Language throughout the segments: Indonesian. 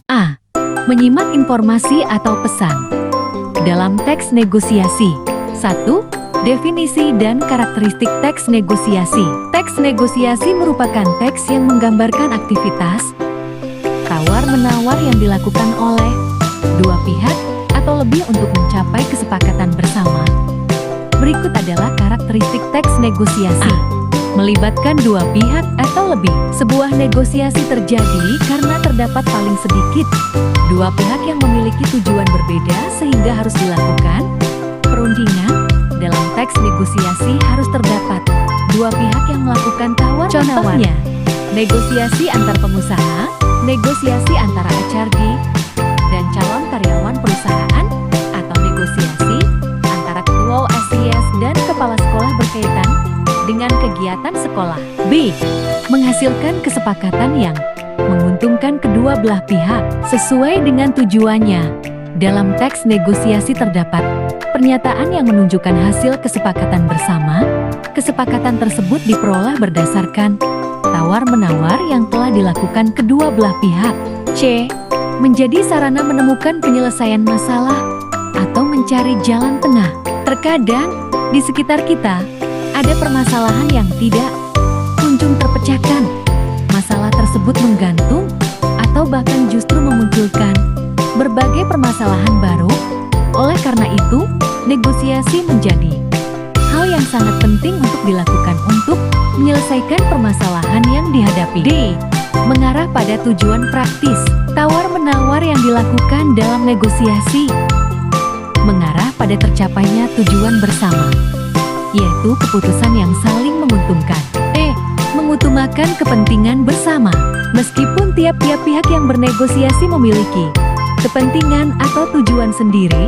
A. Menyimak informasi atau pesan. Dalam teks negosiasi. 1. Definisi dan karakteristik teks negosiasi. Teks negosiasi merupakan teks yang menggambarkan aktivitas tawar-menawar yang dilakukan oleh dua pihak atau lebih untuk mencapai kesepakatan bersama. Berikut adalah karakteristik teks negosiasi. Melibatkan dua pihak atau lebih. Sebuah negosiasi terjadi karena terdapat paling sedikit dua pihak yang memiliki tujuan berbeda sehingga harus dilakukan perundingan. Dalam teks negosiasi harus terdapat dua pihak yang melakukan tawar-menawar. Contohnya, negosiasi antar pengusaha, negosiasi antara HRD dan calon karyawan perusahaan, atau negosiasi antara ketua OSIS dan kepala sekolah berkaitan dengan kegiatan sekolah. B. Menghasilkan kesepakatan yang menguntungkan kedua belah pihak sesuai dengan tujuannya. Dalam teks negosiasi terdapat pernyataan yang menunjukkan hasil kesepakatan bersama. Kesepakatan tersebut diperoleh berdasarkan tawar-menawar yang telah dilakukan kedua belah pihak. C. Menjadi sarana menemukan penyelesaian masalah atau mencari jalan tengah. Terkadang, di sekitar kita, ada permasalahan yang tidak kunjung terpecahkan. Masalah tersebut menggantung atau bahkan justru memunculkan berbagai permasalahan baru. Oleh karena itu, negosiasi menjadi hal yang sangat penting untuk dilakukan untuk menyelesaikan permasalahan yang dihadapi. D. Mengarah pada tujuan praktis. Tawar-menawar yang dilakukan dalam negosiasi mengarah pada tercapainya tujuan bersama, yaitu keputusan yang saling menguntungkan. E. Mengutamakan kepentingan bersama. Meskipun tiap-tiap pihak yang bernegosiasi memiliki kepentingan atau tujuan sendiri,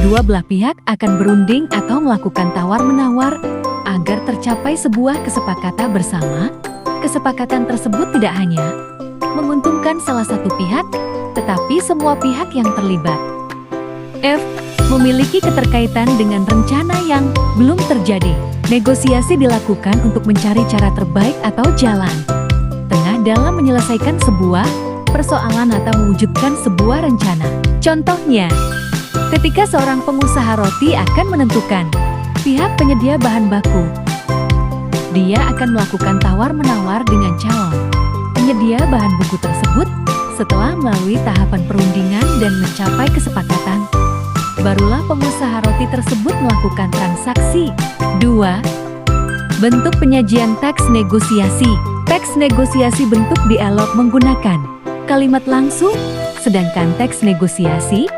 dua belah pihak akan berunding atau melakukan tawar-menawar agar tercapai sebuah kesepakatan bersama. Kesepakatan tersebut tidak hanya menguntungkan salah satu pihak, tetapi semua pihak yang terlibat. F. Memiliki keterkaitan dengan rencana yang belum terjadi. Negosiasi dilakukan untuk mencari cara terbaik atau jalan tengah dalam menyelesaikan sebuah persoalan atau mewujudkan sebuah rencana. Contohnya, ketika seorang pengusaha roti akan menentukan pihak penyedia bahan baku, dia akan melakukan tawar-menawar dengan calon penyedia bahan baku tersebut. Setelah melalui tahapan perundingan dan mencapai kesepakatan, barulah pengusaha roti tersebut melakukan transaksi. 2. Bentuk penyajian teks negosiasi. Teks negosiasi bentuk dialog menggunakan kalimat langsung, sedangkan teks negosiasi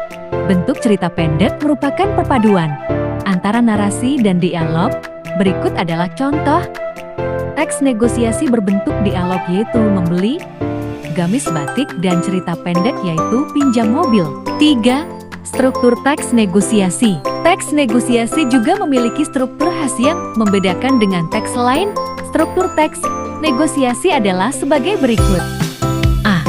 bentuk cerita pendek merupakan perpaduan antara narasi dan dialog. Berikut adalah contoh teks negosiasi berbentuk dialog, yaitu membeli gamis batik, dan cerita pendek yaitu pinjam mobil. 3. Struktur teks negosiasi. Teks negosiasi juga memiliki struktur khas yang membedakan dengan teks lain. Struktur teks negosiasi adalah sebagai berikut. A.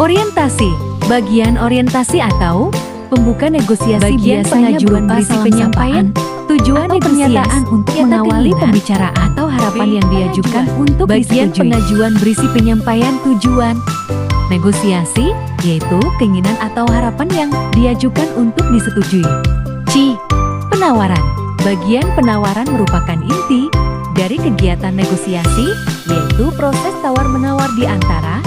Orientasi. Bagian orientasi atau pembuka negosiasi biasanya berupa berisi penyampaian, tujuan atau pernyataan untuk mengawali pembicaraan atau harapan yang diajukan untuk bagian disetujui. Pengajuan berisi penyampaian tujuan negosiasi, yaitu keinginan atau harapan yang diajukan untuk disetujui. C. Penawaran. Bagian penawaran merupakan inti dari kegiatan negosiasi, yaitu proses tawar-menawar di antara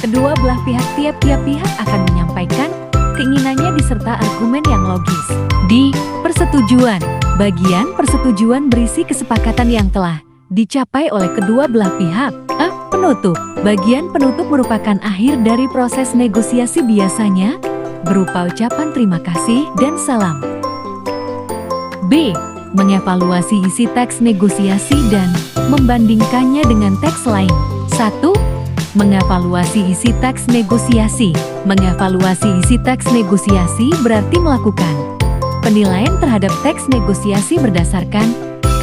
kedua belah pihak. Tiap-tiap pihak akan menyampaikan keinginannya diserta argumen yang logis. D. Persetujuan. Bagian persetujuan berisi kesepakatan yang telah dicapai oleh kedua belah pihak. A. Penutup. Bagian penutup merupakan akhir dari proses negosiasi, biasanya berupa ucapan terima kasih dan salam. B. Mengevaluasi isi teks negosiasi dan membandingkannya dengan teks lain. 1. Mengevaluasi isi teks negosiasi. Mengevaluasi isi teks negosiasi berarti melakukan penilaian terhadap teks negosiasi berdasarkan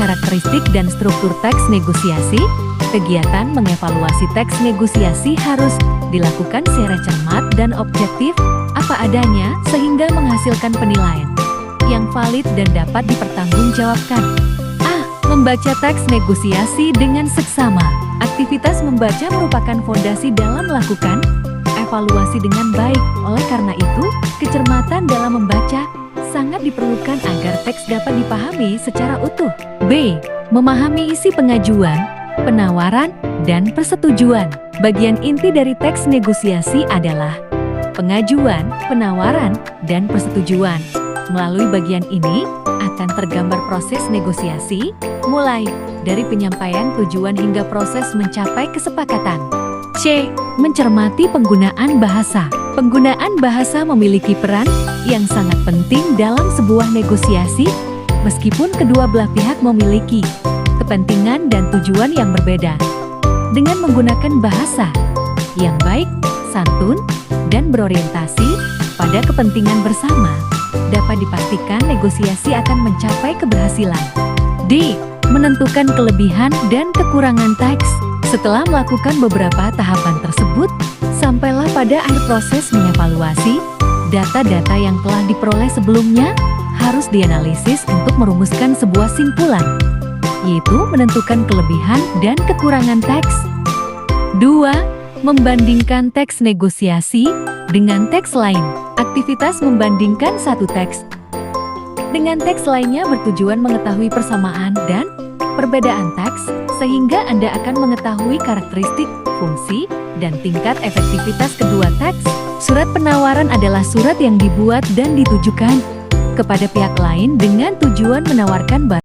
karakteristik dan struktur teks negosiasi. Kegiatan mengevaluasi teks negosiasi harus dilakukan secara cermat dan objektif, apa adanya, sehingga menghasilkan penilaian yang valid dan dapat dipertanggungjawabkan. A. Membaca teks negosiasi dengan seksama. Aktivitas membaca merupakan fondasi dalam melakukan evaluasi dengan baik. Oleh karena itu, kecermatan dalam membaca sangat diperlukan agar teks dapat dipahami secara utuh. B. Memahami isi pengajuan, penawaran, dan persetujuan. Bagian inti dari teks negosiasi adalah pengajuan, penawaran, dan persetujuan. Melalui bagian ini, akan tergambar proses negosiasi, mulai dari penyampaian tujuan hingga proses mencapai kesepakatan. C. Mencermati penggunaan bahasa. Penggunaan bahasa memiliki peran yang sangat penting dalam sebuah negosiasi, meskipun kedua belah pihak memiliki kepentingan dan tujuan yang berbeda. Dengan menggunakan bahasa yang baik, santun, dan berorientasi pada kepentingan bersama, dapat dipastikan negosiasi akan mencapai keberhasilan. D. Menentukan kelebihan dan kekurangan teks. Setelah melakukan beberapa tahapan tersebut, sampailah pada akhir proses mengevaluasi. Data-data yang telah diperoleh sebelumnya harus dianalisis untuk merumuskan sebuah simpulan, yaitu menentukan kelebihan dan kekurangan teks. 2. Membandingkan teks negosiasi dengan teks lain. Aktivitas membandingkan satu teks dengan teks lainnya bertujuan mengetahui persamaan dan perbedaan teks, sehingga Anda akan mengetahui karakteristik, fungsi, dan tingkat efektivitas kedua teks. Surat penawaran adalah surat yang dibuat dan ditujukan kepada pihak lain dengan tujuan menawarkan barang